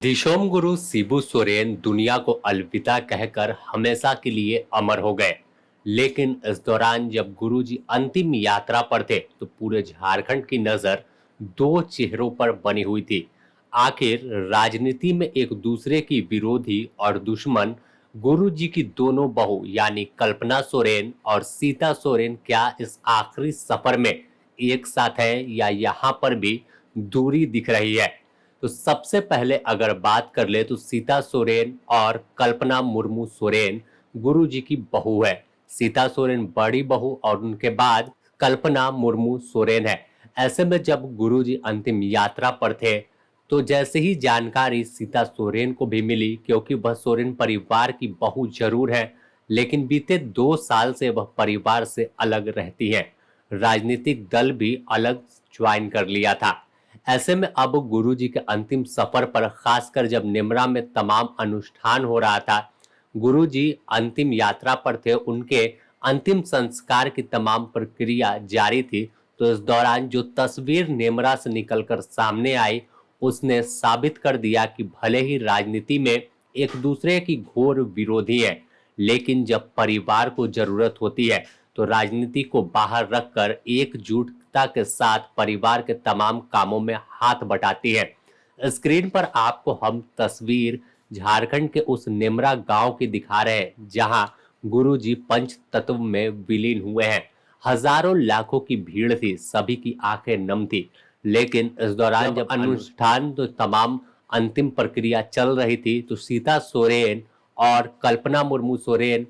दिशोम गुरु शिबू सोरेन दुनिया को अलविदा कहकर हमेशा के लिए अमर हो गए। लेकिन इस दौरान जब गुरुजी अंतिम यात्रा पर थे तो पूरे झारखंड की नजर दो चेहरों पर बनी हुई थी। आखिर राजनीति में एक दूसरे की विरोधी और दुश्मन गुरुजी की दोनों बहू यानी कल्पना सोरेन और सीता सोरेन क्या इस आखिरी सफर में एक साथ है या यहाँ पर भी दूरी दिख रही है। तो सबसे पहले अगर बात कर ले तो सीता सोरेन और कल्पना मुर्मू सोरेन गुरुजी की बहू है। सीता सोरेन बड़ी बहू और उनके बाद कल्पना मुर्मू सोरेन है। ऐसे में जब गुरुजी अंतिम यात्रा पर थे तो जैसे ही जानकारी सीता सोरेन को भी मिली, क्योंकि वह सोरेन परिवार की बहू जरूर है लेकिन बीते 2 साल से वह परिवार से अलग रहती है। राजनीतिक दल भी अलग ज्वाइन कर लिया था। ऐसे में अब गुरुजी के अंतिम सफर पर, खासकर जब निमरा में तमाम अनुष्ठान हो रहा था, गुरुजी अंतिम यात्रा पर थे, उनके अंतिम संस्कार की तमाम प्रक्रिया जारी थी। तो इस दौरान जो तस्वीर निमरा से निकलकर सामने आई उसने साबित कर दिया कि भले ही राजनीति में एक दूसरे की घोर विरोधी है, लेकिन जब परिवार को जरूरत होती है तो राजनीति को बाहर रखकर एकजुटता के साथ परिवार के तमाम कामों में हाथ बटाती है। स्क्रीन पर आपको हम तस्वीर झारखंड के उस नेमरा गांव की दिखा रहे हैं जहां गुरुजी पंच तत्व में विलीन हुए हैं। हजारों लाखों की भीड़ थी, सभी की आंखें नम थी। लेकिन इस दौरान जब अनुष्ठान तो तमाम अंतिम प्रक्रिया चल रही थी तो सीता सोरेन और कल्पना मुर्मू सोरेन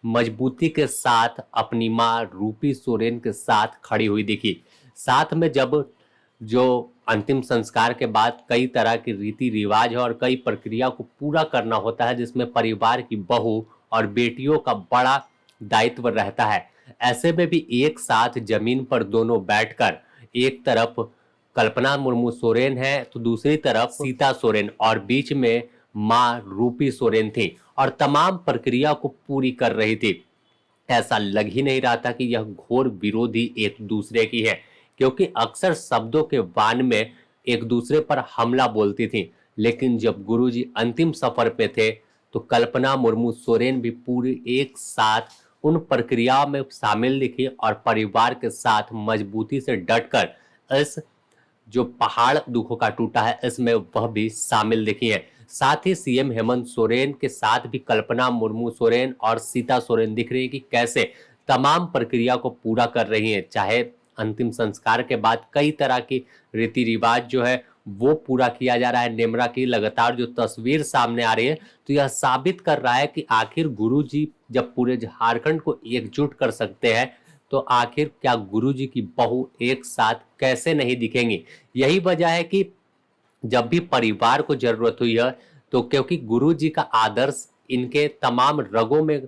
मजबूती के साथ अपनी मां रूपी सोरेन के साथ खड़ी हुई दिखी। साथ में जब जो अंतिम संस्कार के बाद कई तरह के रीति रिवाज और कई प्रक्रिया को पूरा करना होता है जिसमें परिवार की बहू और बेटियों का बड़ा दायित्व रहता है। ऐसे में भी एक साथ जमीन पर दोनों बैठकर, एक तरफ कल्पना मुर्मू सोरेन है तो दूसरी तरफ सीता सोरेन और बीच में मां रूपी सोरेन थी और तमाम प्रक्रिया को पूरी कर रही थी। ऐसा लग ही नहीं रहा था कि यह घोर विरोधी एक दूसरे की है, क्योंकि अक्सर शब्दों के वान में एक दूसरे पर हमला बोलती थी। लेकिन जब गुरुजी अंतिम सफर पे थे तो कल्पना मुर्मू सोरेन भी पूरी एक साथ उन प्रक्रियाओं में शामिल दिखी और परिवार के साथ मजबूती से डटकर इस जो पहाड़ दुखों का टूटा है इसमें वह भी शामिल दिखी है। साथ ही सीएम हेमंत सोरेन के साथ भी कल्पना मुर्मू सोरेन और सीता सोरेन दिख रही है कि कैसे तमाम प्रक्रिया को पूरा कर रही हैं। चाहे अंतिम संस्कार के बाद कई तरह की रीति रिवाज जो है वो पूरा किया जा रहा है। निमरा की लगातार जो तस्वीर सामने आ रही है तो यह साबित कर रहा है कि आखिर गुरुजी जब पूरे झारखंड को एकजुट कर सकते हैं तो आखिर क्या गुरुजी की बहू एक साथ कैसे नहीं दिखेंगी। यही वजह है कि जब भी परिवार को जरूरत हुई है तो क्योंकि गुरुजी का आदर्श इनके तमाम रगों में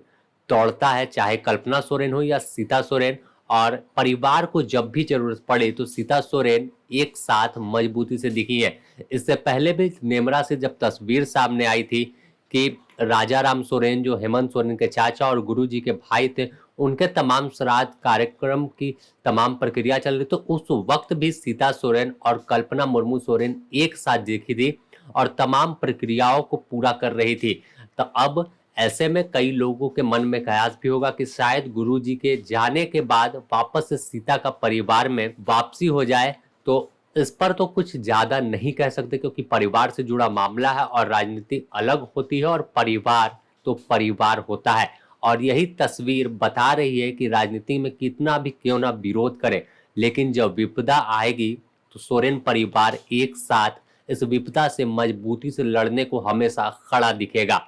दौड़ता है, चाहे कल्पना सोरेन हो या सीता सोरेन, और परिवार को जब भी जरूरत पड़े तो सीता सोरेन एक साथ मजबूती से दिखी है। इससे पहले भी नेमरा से जब तस्वीर सामने आई थी कि राजा राम सोरेन जो हेमंत सोरेन के चाचा और गुरुजी के भाई थे, उनके तमाम श्राद्ध कार्यक्रम की तमाम प्रक्रिया चल रही, तो उस वक्त भी सीता सोरेन और कल्पना मुर्मू सोरेन एक साथ दिखी थी और तमाम प्रक्रियाओं को पूरा कर रही थी। तो अब ऐसे में कई लोगों के मन में कयास भी होगा कि शायद गुरुजी के जाने के बाद वापस से सीता का परिवार में वापसी हो जाए। तो इस पर तो कुछ ज्यादा नहीं कह सकते क्योंकि परिवार से जुड़ा मामला है और राजनीति अलग होती है और परिवार तो परिवार होता है। और यही तस्वीर बता रही है कि राजनीति में कितना भी क्यों ना विरोध करे, लेकिन जब विपदा आएगी तो सोरेन परिवार एक साथ इस विपदा से मजबूती से लड़ने को हमेशा खड़ा दिखेगा।